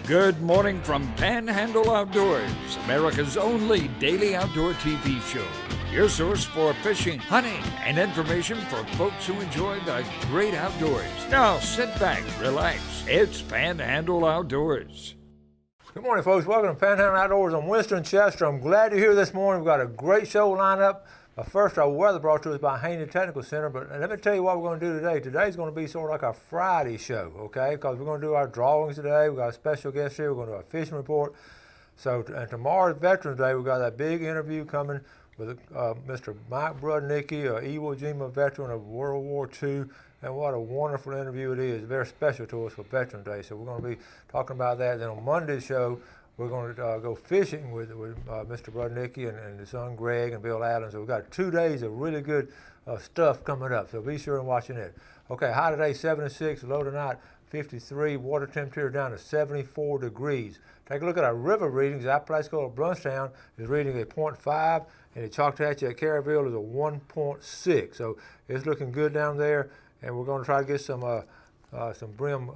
Good morning from Panhandle Outdoors, America's only daily outdoor TV show. Your source for fishing, hunting, and information for folks who enjoy the great outdoors. Now sit back, relax. It's Panhandle Outdoors. Good morning, folks. Welcome to Panhandle Outdoors. I'm Winston Chester. I'm glad you're here this morning. We've got a great show lined up. First, our weather brought to us by Panhandle Technical Center, but let me tell you what we're going to do today. Today's going to be sort of like our Friday show, okay? Because we're going to do our drawings today. We've got a special guest here. We're going to do our fishing report. So, and tomorrow's Veterans Day, we've got that big interview coming with Mr. Mike Brudnicki, an Iwo Jima veteran of World War II. And what a wonderful interview it is. Very special to us for Veterans Day. So we're going to be talking about that. Then on Monday's show, we're going to go fishing with Mr. Brudnicki and his son Greg and Bill Allen. So we've got 2 days of really good stuff coming up. So be sure and watching it. Okay, high today 76, low tonight 53, water temperature down to 74 degrees. Take a look at our river readings. Our place called Bluntstown is reading a 0.5, and the Choctawhatchee at Caryville is a 1.6. So it's looking good down there, and we're going to try to get some brim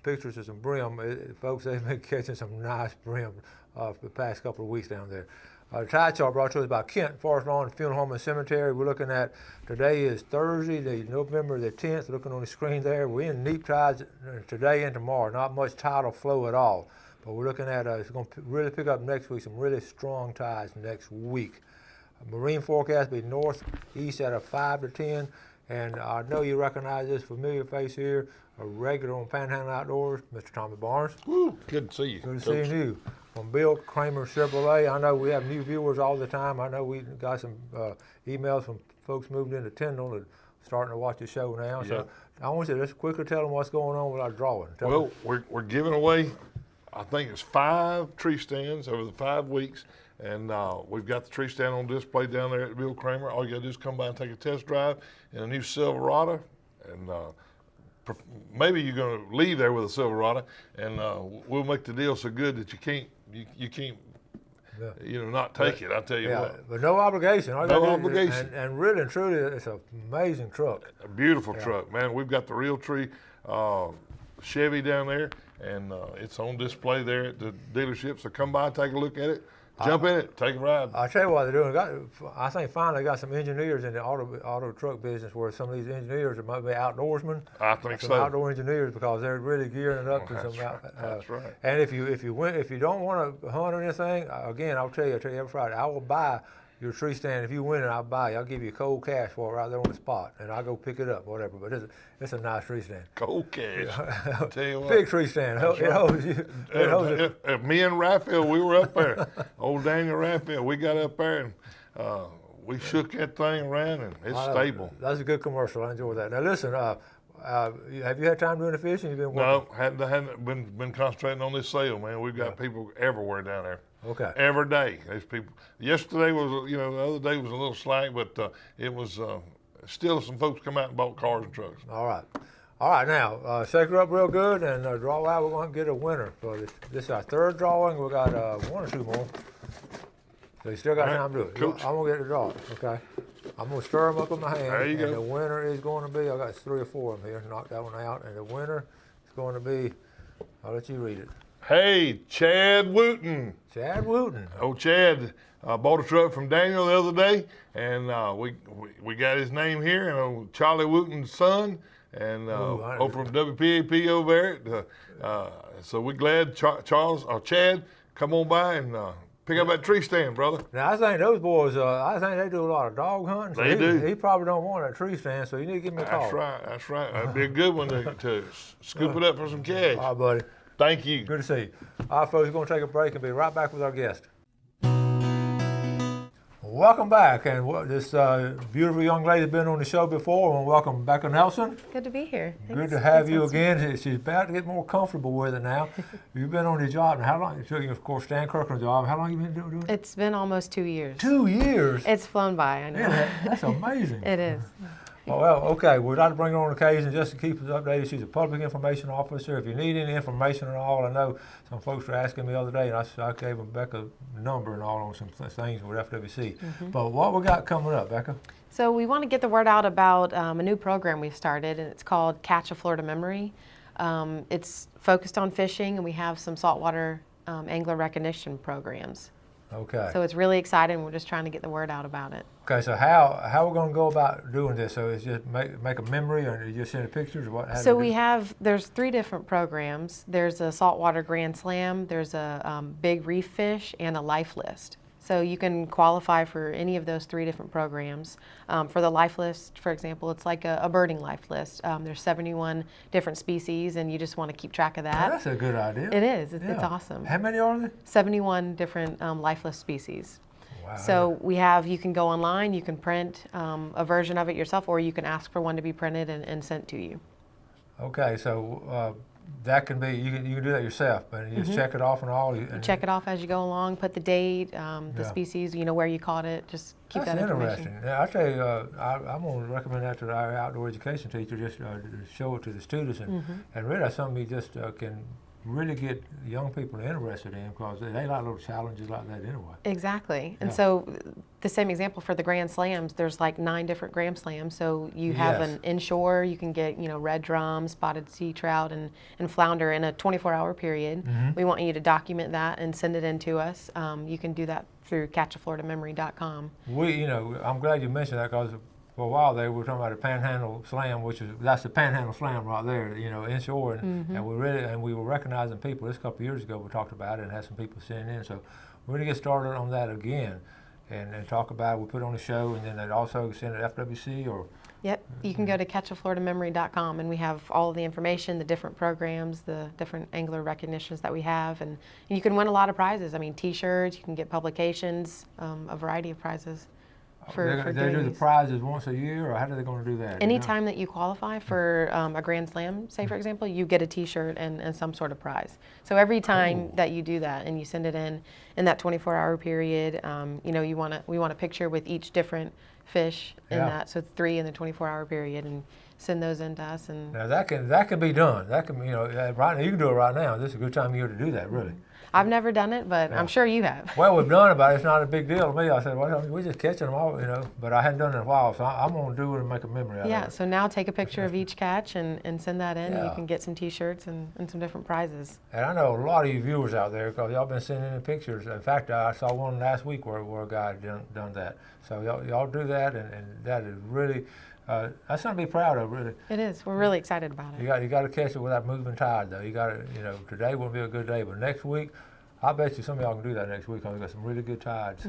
pictures of some brim. Folks, they've been catching some nice brim for the past couple of weeks down there. The tide chart brought to us by Kent Forest Lawn and Funeral Home and Cemetery. We're looking at, today is Thursday, November the 10th, looking on the screen there. We're in neap tides today and tomorrow, not much tidal flow at all. But we're looking at, it's going to really pick up next week, some really strong tides next week. Marine forecast will be northeast at a 5 to 10. And I know you recognize this familiar face here, a regular on Panhandle Outdoors, Mr. Tommy Barnes. Woo, good to see you. Good to see you. From Bill Kramer Chevrolet. I know we have new viewers all the time. I know we got some emails from folks moving into Tyndall and starting to watch the show now. So I want you to just quickly tell them what's going on with our drawing. Well, we're giving away, I think it's 5 tree stands over the 5 weeks. And we've got the tree stand on display down there at Bill Kramer. All you gotta do is come by and take a test drive in a new Silverado. And maybe you're gonna leave there with a Silverado, and we'll make the deal so good that you can't not take it. I'll tell you what. But no obligation. No obligation. And really and truly, it's an amazing truck. A beautiful truck, man. We've got the real tree Chevy down there, and it's on display there at the dealership. So come by and take a look at it. Jump in it, take a ride. I'll tell you what they're doing. I think finally got some engineers in the auto truck business where some of these engineers are maybe outdoorsmen. I think some so. Outdoor engineers, because they're really gearing it up to some. That's right. And if you don't want to hunt or anything, again, I'll tell you every Friday, I will buy your tree stand. If you win it, I'll buy you. I'll give you cold cash for it right there on the spot, and I'll go pick it up, whatever. But it's a nice tree stand. Cold cash. I'll tell you what. Big tree stand. It holds you. Me and Raphael, we were up there. Old Daniel Raphael, we got up there and we shook that thing around, and it's stable. That's a good commercial. I enjoy that. Now listen, have you had time doing the fishing? You've been working? No, hadn't been concentrating on this sale, man. We've got people everywhere down there. Okay. Every day, there's people. Yesterday was, the other day was a little slack, but it was still some folks come out and bought cars and trucks. All right. Now shake her up real good and draw out. We're going to get a winner. So this is our third drawing. We got 1 or 2 more. So you still got time to do it. Coach. I'm gonna get the draw. Okay. I'm gonna stir them up in my hand. There you go. And the winner is going to be. I got 3 or 4 of them here. Knock that one out. And the winner is going to be. I'll let you read it. Hey, Chad Wooten. Chad Wooten. Oh, Chad bought a truck from Daniel the other day, and we got his name here, and Charlie Wooten's son, and from WPAP over there. So we're glad Chad, come on by and pick up that tree stand, brother. Now I think those boys, I think they do a lot of dog hunting. So they do. He probably don't want a tree stand, so you need to give me a call. That's right. That'd be a good one to scoop it up for some cash. All right, buddy. Thank you. Good to see you. All right, folks, we're going to take a break and be right back with our guest. Welcome back. And this beautiful young lady has been on the show before. And welcome, Becca Nelson. Good to be here. Thanks. Good to have you again. She's about to get more comfortable with it now. You've been on the job. And how long? You, of course, Stan Kirkland's job. How long have you been doing it? It's been almost 2 years. 2 years? It's flown by, I know. Yeah, that's amazing. It is. Well, okay, we'd like to bring her on occasion just to keep us updated. She's a public information officer. If you need any information at all, I know some folks were asking me the other day, and I gave them Becca a number and all on some things with FWC. But what we got coming up, Becca? So we want to get the word out about a new program we've started, and it's called Catch a Florida Memory. It's focused on fishing, and we have some saltwater angler recognition programs. Okay. So it's really exciting. We're just trying to get the word out about it. Okay, so how we're going to go about doing this? So it's just make a memory, or you just send the pictures, or what? How So do we have, there's 3 different programs. There's a saltwater grand slam, there's a big reef fish, and a life list. So you can qualify for any of those 3 different programs. For the life list, for example, it's like a birding life list. There's 71 different species, and you just want to keep track of that. That's a good idea. It is. It's Yeah. awesome. How many are there? 71 different life list species. Wow. So we have, you can go online, you can print a version of it yourself, or you can ask for one to be printed and sent to you. Okay, so that can be, you can do that yourself, and you just check it off and all. You check it off as you go along, put the date, the species, where you caught it, just keep That's that information. interesting. Yeah, I tell you, I'm going to recommend that to our outdoor education teacher, just to show it to the students, and really that's something you just can really get young people interested in, because they like little challenges like that anyway. Exactly. And Yeah. so the same example for the Grand Slams, there's like 9 different Grand Slams. So you have Yes. an inshore, you can get, red drum, spotted sea trout, and flounder in a 24-hour period. We want you to document that and send it in to us. You can do that through catchafloridamemory.com. I'm glad you mentioned that, because for a while there we were talking about the Panhandle Slam, that's the Panhandle Slam right there, inshore, and we were recognizing people. This a couple of years ago we talked about it and had some people send in. So we're going to get started on that again, and talk about it. We put on the show, and then they'd also send it to FWC or. Yep, you can go to catchafloridamemory.com, and we have all of the information, the different programs, the different angler recognitions that we have, and you can win a lot of prizes. I mean, T-shirts, you can get publications, a variety of prizes. For They do the days. prizes once a year, or how are they going to do that? Anytime that you qualify for a Grand Slam, say for example, you get a T-shirt and some sort of prize. So every time that you do that and you send it in that 24-hour period, we want a picture with each different fish in that, so 3 in the 24-hour period, and send those in to us. And Now that can be done. That can, right now you can do it right now. This is a good time of year to do that, really. I've never done it, but I'm sure you have. Well, we've done it, but it's not a big deal to me. I said, well, we're just catching them all, but I hadn't done it in a while, so I'm going to do it and make a memory out of Yeah, it. so now take a picture of each catch and send that in, and you Yeah. can get some T-shirts and some different prizes. And I know a lot of you viewers out there, because y'all been sending in pictures. In fact, I saw one last week where a guy had done that. So y'all do that, and that is really, that's something to be proud of, really. It is. We're really excited about it. You got to catch it without moving tide, though. You got to, today won't be a good day, but next week, I bet you some of y'all can do that next week, because we got some really good tides.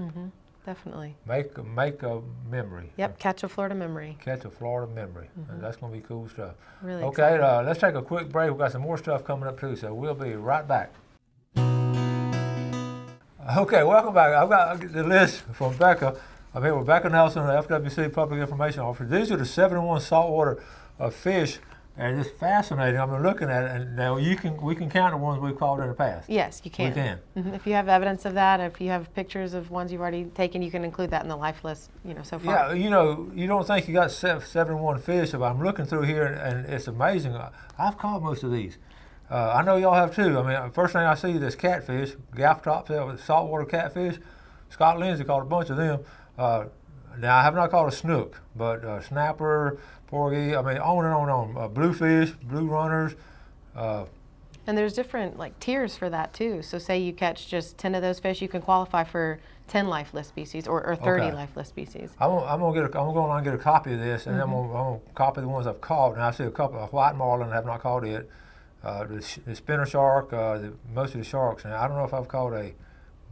Definitely. Make a memory. Yep, Catch a Florida Memory. Catch a Florida memory. And that's going to be cool stuff. Really Okay, excited. let's take a quick break. We've got some more stuff coming up too, so we'll be right back. Okay, welcome back. I've got the list from Becca. I'm here with Becca Nelson, the FWC Public Information Officer. These are the 71 saltwater fish, and it's fascinating. I've been looking at it, and now we can count the ones we've caught in the past. Yes, you can. We can. If you have evidence of that, if you have pictures of ones you've already taken, you can include that in the life list, so far. Yeah, you don't think you got 71 fish, but I'm looking through here, and it's amazing. I've caught most of these. I know y'all have too. I mean, first thing I see is this catfish, gaff top saltwater catfish. Scott Lindsay caught a bunch of them. Now, I have not caught a snook, but snapper, porgy, I mean, on and on. Bluefish, blue runners. And there's different tiers for that too. So say you catch just 10 of those fish, you can qualify for 10 life list species or 30 Okay. life list species. I'm gonna go online and get a copy of this, and I'm gonna copy the ones I've caught. And I see a couple of white marlin I have not caught yet. The spinner shark, most of the sharks. And I don't know if I've caught a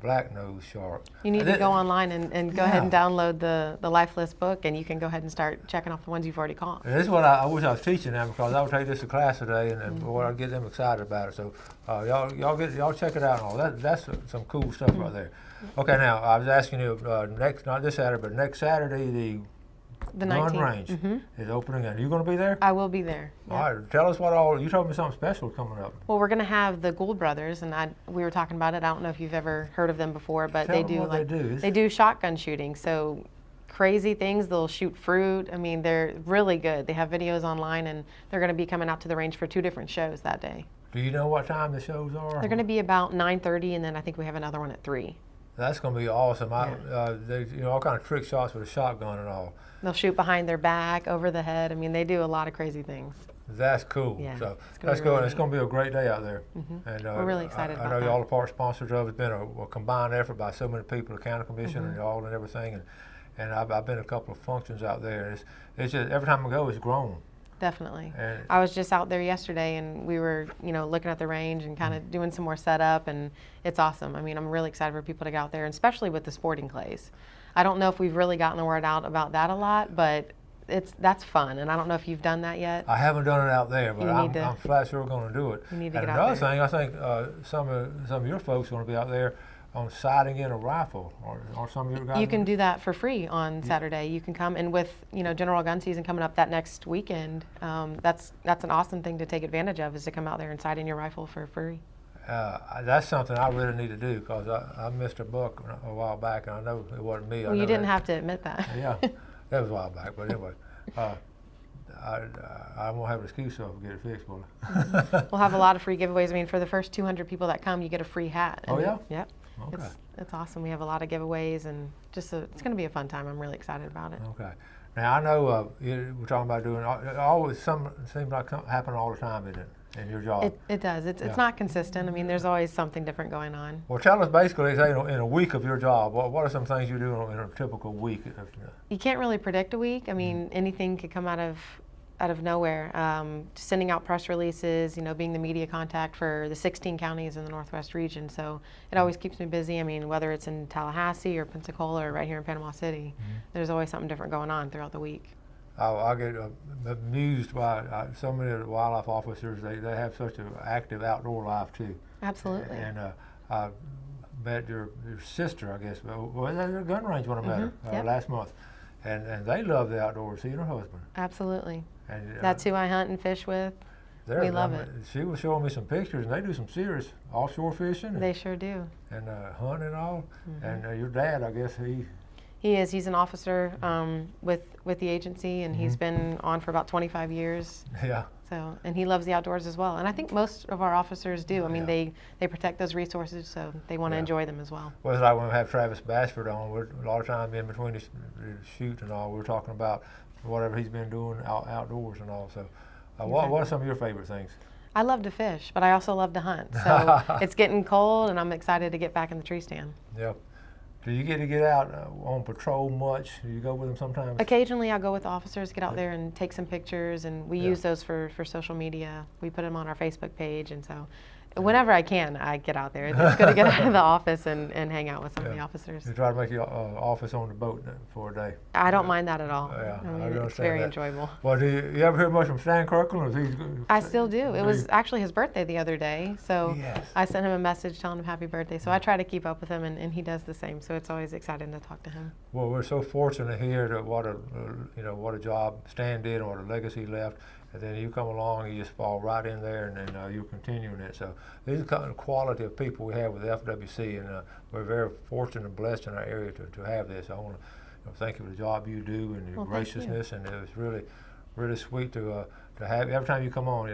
black nose shark. You need to go online and go ahead and download the life list book, and you can go ahead and start checking off the ones you've already caught. And this is what I wish I was teaching them, because I would take this to class today, and boy, I'd get them excited about it. So y'all check it out and all. That's some cool stuff right there. Okay, now I was asking you not this Saturday, but next Saturday The gun 19th. range is opening, and you going to be there? I will be there. Yep. All right, tell us what all. You told me something special coming up. Well, we're going to have the Gould brothers, and we were talking about it. I don't know if you've ever heard of them before, but Tell they them do what they do shotgun shooting. So crazy things. They'll shoot fruit. I mean, they're really good. They have videos online, and they're going to be coming out to the range for 2 different shows that day. Do you know what time the shows are? They're going to be about 9:30, and then I think we have another one at 3. That's going to be awesome. They, all kind of trick shots with a shotgun and all. They'll shoot behind their back, over the head. I mean, they do a lot of crazy things. That's cool. Yeah, So it's gonna that's be cool. really It's going to be a great day out there. And We're really excited I about know that. y'all are part sponsors of it. It's been a combined effort by so many people, the county commission and y'all and everything. And I've been to a couple of functions out there. It's just every time I go, it's grown. Definitely. And I was just out there yesterday, and we were, looking at the range and kind of doing some more setup, and it's awesome. I mean, I'm really excited for people to get out there, and especially with the sporting clays. I don't know if we've really gotten the word out about that a lot, but that's fun, and I don't know if you've done that yet. I haven't done it out there, but You need to- I'm flat sure we're going to do it. You need to and get out another there. thing, I think some of your folks are going to be out there on sighting in a rifle, or some of your guys. You can do that for free on Saturday. You can come, and with general gun season coming up that next weekend, that's an awesome thing to take advantage of, is to come out there and sight in your rifle for free. That's something I really need to do, because I missed a buck a while back, and I know it wasn't me. Well, you didn't have to admit that. Yeah, that was a while back, but anyway. I won't have an excuse to get it fixed, will I? We'll have a lot of free giveaways. I mean, for the first 200 people that come, you get a free hat. Oh, yeah? Yep. Okay. It's awesome. We have a lot of giveaways, and it's going to be a fun time. I'm really excited about it. Okay. Now I know we're talking about doing always some seems like happen all the time, isn't it, in your job? It does. Yeah. It's not consistent. I mean, there's always something different going on. Well, tell us basically, say, in a week of your job, what are some things you do in a typical week? You can't really predict a week. I mean, anything could come out of nowhere. Sending out press releases, being the media contact for the 16 counties in the Northwest region. So it always keeps me busy. I mean, whether it's in Tallahassee or Pensacola or right here in Panama City, there's always something different going on throughout the week. I get amused by so many of the wildlife officers. They have such an active outdoor life too. Absolutely. And I met your sister, I guess. Well, at a gun range when I met her Yep. last month, and they love the outdoors. She and her husband. Absolutely. And, That's who I hunt and fish with. We love it. She was showing me some pictures, and they do some serious offshore fishing. They sure do. And hunting and all. And your dad, I guess He is. He's an officer with the agency, and he's been on for about 25 years. Yeah. So, and he loves the outdoors as well. And I think most of our officers do. I mean, Yeah. they protect those resources, so they want to Yeah. enjoy them as well. Well, it's like when we have Travis Bashford on, we're a lot of time in between the shoot and all, we're talking about whatever he's been doing outdoors and all. So, what are some of your favorite things? I love to fish, but I also love to hunt. So it's getting cold, and I'm excited to get back in the tree stand. Yeah. Do you get out on patrol much? Do you go with them sometimes? Occasionally, I go with the officers, get out there and take some pictures, and we Yeah. use those for social media. We put them on our Facebook page, and so whenever I can, I get out there. It's good to get out of the office and hang out with some of the Yeah. officers. You try to make your office on the boat for a day. I don't mind that at all. Yeah, I I mean, understand it's very that. enjoyable. Well, do you ever hear much from Stan Kirkland? I still do. It was actually his birthday the other day, so Yes. I sent him a message telling him happy birthday. So I try to keep up with him, and he does the same. So it's always exciting to talk to him. Well, we're so fortunate here that what a job Stan did and what a legacy he left. And then you come along, and you just fall right in there, and then you're continuing it. So these are the kind of quality of people we have with FWC, and we're very fortunate and blessed in our area to have this. I want to thank you for the job you do and your Well, thank you. graciousness, and it was really sweet to have every time you come on,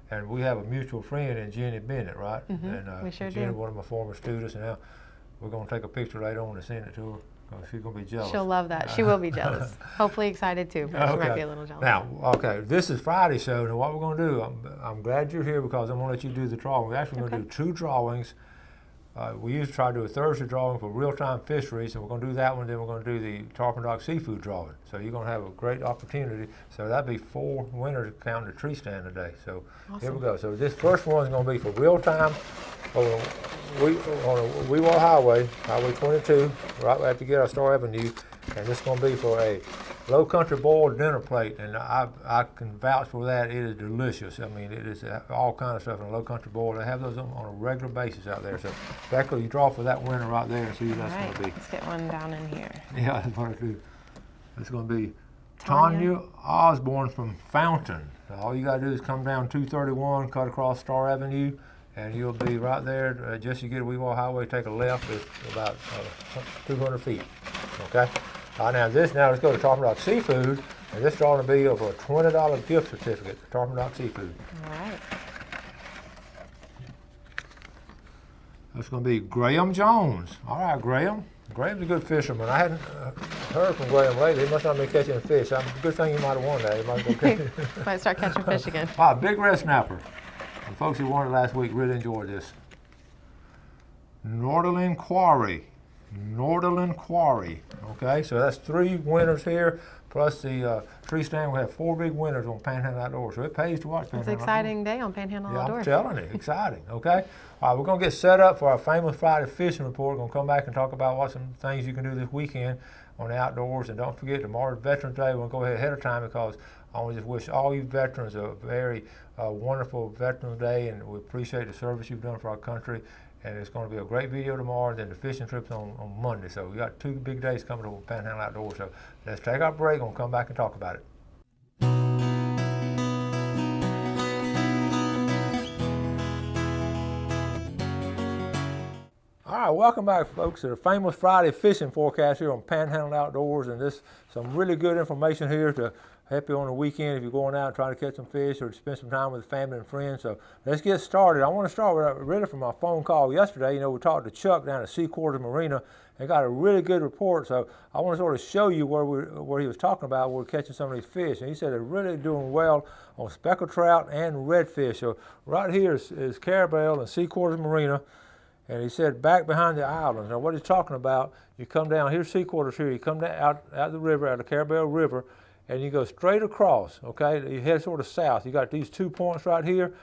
And we have a mutual friend in Jenny Bennett, right? And we sure Jenny, do. one of my former students, and now we're going to take a picture later on and send it to her. She's going to be jealous. She'll love that. She will be jealous. Hopefully excited too, but she might be a little jealous. Now, this is Friday's show, and what we're going to do, I'm glad you're here because I'm going to let you do the drawing. We're actually going to do 2 drawings. We usually try to do a Thursday drawing for real-time fisheries, and we're going to do that one, then we're going to do the Tarpon Dock seafood drawing. So you're going to have a great opportunity. So that'd be 4 winners counting the tree stand today. So Here we go. So this first one is going to be for real-time on Weewar Highway, Highway 22, right after you get our Star Avenue, and this is going to be for a low country boiled dinner plate, and I can vouch for that. It is delicious. I mean, it is all kind of stuff in a low country boil. They have those on a regular basis out there. So, Becca, you draw for that winner right there and see who that's All right, going to be. let's get one down in here. Yeah, that's what I do. It's going to be Tanya. Tanya Osborne from Fountain. So all you got to do is come down 231, cut across Star Avenue, and you'll be right there. Just you get a Weewar Highway, take a left. It's about 200 feet. Okay. Now let's go to Tarpon Dock Seafood, and this drawing will be for a $20 gift certificate to Tarpon Dock Seafood. All right. That's going to be Graham Jones. All right, Graham. Graham's a good fisherman. I hadn't heard from Graham lately. He must not be catching fish. Good thing you might have won that. He might go catch. Might start catching fish again. All right, big red snapper. The folks who won it last week really enjoyed this. Norderland Quarry. Norderland Quarry. Okay, so that's 3 winners here, plus the tree stand. We have 4 big winners on Panhandle Outdoors, so it pays to watch It's Panhandle an exciting day on Panhandle Yeah, Outdoors. I'm telling you, exciting, okay? All right, we're going to get set up for our famous Friday fishing report. We're going to come back and talk about what some things you can do this weekend on the outdoors. And don't forget, tomorrow's Veterans Day. We'll go ahead of time because I want to just wish all you veterans a very wonderful Veterans Day, and we appreciate the service you've done for our country. And it's going to be a great video tomorrow, and then the fishing trip's on Monday. So we got 2 big days coming to Panhandle Outdoors. So let's take our break. We'll come back and talk about it. All right, welcome back, folks, to the famous Friday fishing forecast here on Panhandle Outdoors. And this some really good information here to help you on the weekend if you're going out and trying to catch some fish or to spend some time with family and friends. So let's get started. I want to start with really from my phone call yesterday. You know, we talked to Chuck down at Seaquarters Marina and got a really good report. So I want to sort of show you where he was talking about where we're catching some of these fish. And he said they're really doing well on speckled trout and redfish. So right here is Carabel and Seaquarters Marina. And he said back behind the islands. Now what he's talking about, you come down, here's Seaquarters here, you come down out the river, out of Carabel River, and you go straight across, okay? You head sort of south. You got these 2 points right here.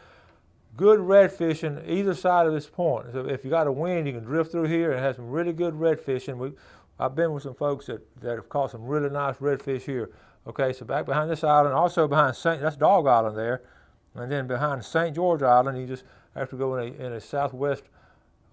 Good red fishing either side of this point. So if you got a wind, you can drift through here and have some really good red fishing. I've been with some folks that have caught some really nice redfish here. Okay, so back behind this island, also behind that's Dog Island there, and then behind St. George Island, you just have to go in a southwest.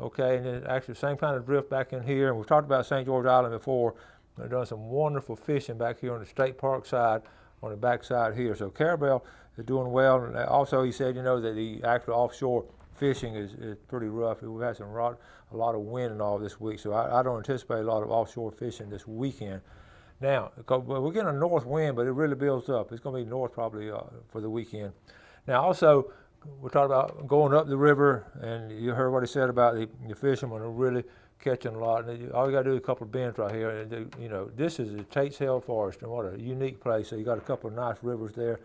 Okay, and then actually the same kind of drift back in here. And we've talked about St. George Island before. They've done some wonderful fishing back here on the state park side, on the back side here. So Carabel is doing well. And also he said, you know, that the actual offshore fishing is pretty rough. We've had a lot of wind and all this week. So I don't anticipate a lot of offshore fishing this weekend. Now, we're getting a north wind, but it really builds up. It's going to be north probably for the weekend. Now also, we talked about going up the river, and you heard what he said about the fishermen are really catching a lot. And all you got to do is a couple of bends right here. And you know, this is the Tate's Hill Forest, and what a unique place. So you got a couple of nice rivers there.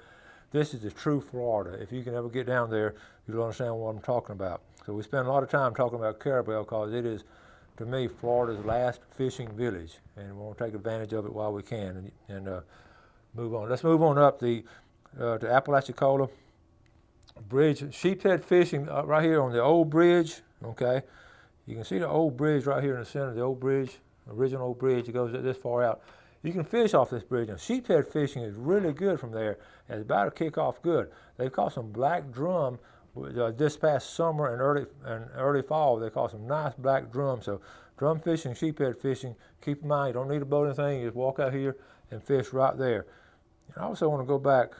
This is the true Florida. If you can ever get down there, you'll understand what I'm talking about. So we spend a lot of time talking about Carabel because it is, to me, Florida's last fishing village, and we want to take advantage of it while we can and move on. Let's move on up to Apalachicola Bridge. Sheephead fishing right here on the old bridge. Okay, you can see the old bridge right here in the center. The old bridge, original old bridge. It goes this far out. You can fish off this bridge. And sheephead fishing is really good from there. And it's about to kick off good. They've caught some black drum this past summer and early fall. They caught some nice black drum. So drum fishing, sheephead fishing. Keep in mind, you don't need a boat or anything. You just walk out here and fish right there. And I also want to go back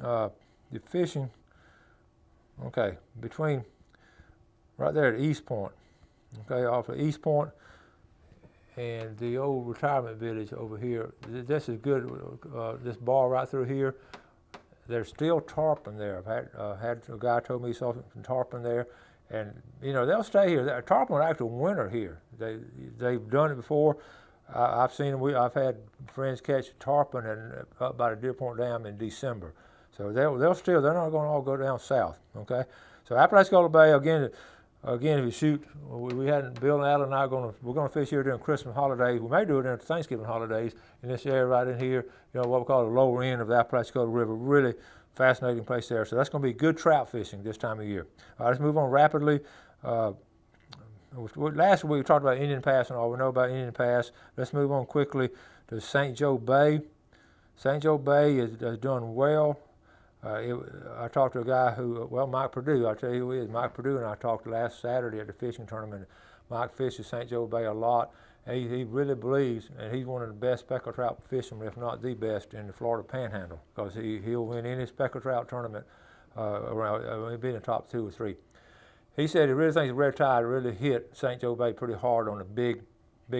the fishing. Okay, between right there at East Point, okay, off of East Point and the old retirement village over here. This is good. This bar right through here. There's still tarpon there. I've had a guy told me he saw some tarpon there, and you know they'll stay here. Tarpon are actually winter here. They've done it before. I've seen them. I've had friends catch tarpon up by the Deer Point Dam in December. So they're not going to all go down south, okay? So Apalachicola Bay, again, if you shoot, we hadn't, Bill and Alan and I we're going to fish here during Christmas holidays. We may do it during Thanksgiving holidays in this area right in here, you know, what we call the lower end of the Apalachicola River. Really fascinating place there. So that's going to be good trout fishing this time of year. All right, let's move on rapidly. Last week we talked about Indian Pass and all we know about Indian Pass. Let's move on quickly to St. Joe Bay. St. Joe Bay is doing well. I talked to a guy Mike Perdue, I'll tell you who he is. Mike Perdue and I talked last Saturday at the fishing tournament. Mike fishes St. Joe Bay a lot. He really believes, and he's one of the best speckled trout fishermen, if not the best, in the Florida Panhandle, because he'll win any speckled trout tournament he'll be in the top 2 or 3. He said he really thinks the red tide really hit St. Joe Bay pretty hard on the big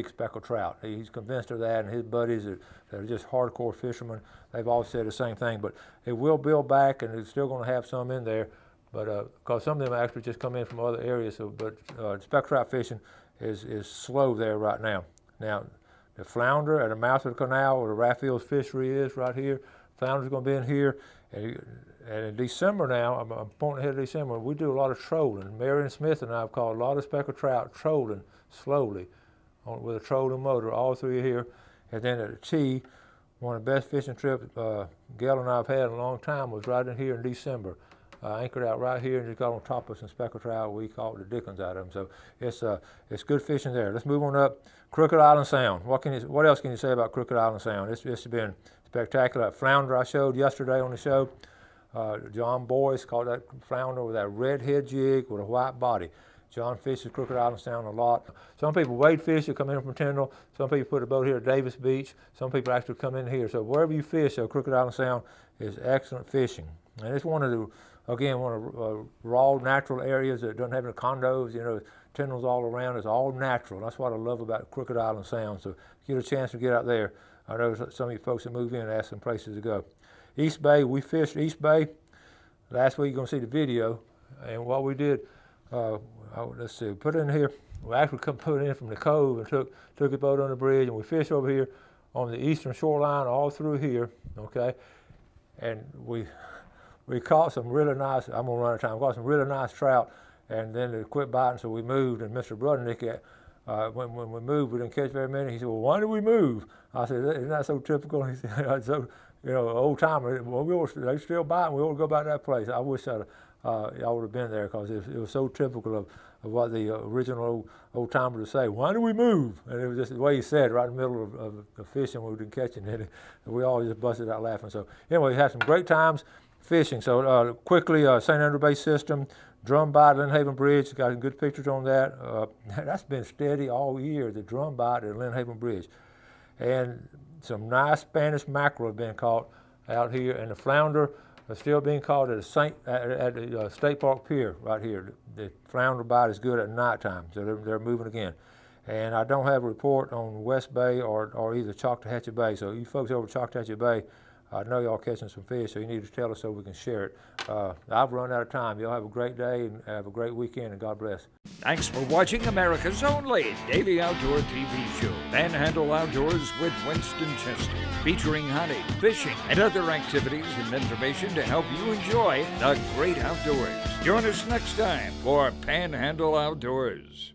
speckled trout. He's convinced of that, and his buddies that are just hardcore fishermen, they've all said the same thing. But it will build back, and it's still going to have some in there, but because some of them actually just come in from other areas. So, but speckled trout fishing is slow there right now. Now, the flounder at the mouth of the canal where the Raffield's fishery is right here. Flounder's going to be in here. And in December now, I'm pointing ahead of December, we do a lot of trolling. Marion Smith and I have caught a lot of speckled trout trolling slowly with a trolling motor all through here. And then at the T, one of the best fishing trips Gail and I have had in a long time was right in here in December. Anchored out right here and just got on top of some speckled trout. We caught the dickens out of them. So it's good fishing there. Let's move on up. Crooked Island Sound. What else can you say about Crooked Island Sound? It's been spectacular. That flounder I showed yesterday on the show. John Boyce caught that flounder with that red head jig with a white body. John fishes Crooked Island Sound a lot. Some people wade fish that come in from Tyndall. Some people put a boat here at Davis Beach. Some people actually come in here. So wherever you fish, Crooked Island Sound is excellent fishing. And it's one of the raw natural areas that doesn't have any condos. You know, Tyndall's all around. It's all natural. That's what I love about Crooked Island Sound. So if you get a chance to get out there, I know some of you folks that move in ask some places to go. East Bay, we fished East Bay. Last week you're going to see the video. And what we did, let's see, put it in here. We actually put it in from the cove and took a boat on the bridge, and we fished over here on the eastern shoreline all through here, okay? And we caught some really nice, I'm going to run out of time, we caught some really nice trout, and then they quit biting, so we moved, and Mr. Brudnick, when we moved, we didn't catch very many. He said, well, why did we move? I said, isn't that so typical? He said, so, you know, old timer, well, they still biting, we ought to go back to that place. I wish y'all would have been there, because it was so typical of what the original old timer would say, why do we move? And it was just the way he said it, right in the middle of fishing, we didn't catch it, and we all just busted out laughing. So anyway, we had some great times fishing. So quickly, St. Andrew Bay System, drum bite, Lynn Haven Bridge, got some good pictures on that. That's been steady all year, the drum bite at Lynn Haven Bridge. And some nice Spanish mackerel have been caught out here, and the flounder are still being caught at the State Park Pier right here. The flounder bite is good at nighttime, so they're moving again. And I don't have a report on West Bay or either Choctawhatchee Bay, so you folks over Choctawhatchee Bay, I know y'all catching some fish, so you need to tell us so we can share it. I've run out of time. Y'all have a great day and have a great weekend, and God bless. Thanks for watching America's only daily outdoor TV show, Panhandle Outdoors with Winston Chester, featuring hunting, fishing, and other activities and information to help you enjoy the great outdoors. Join us next time for Panhandle Outdoors.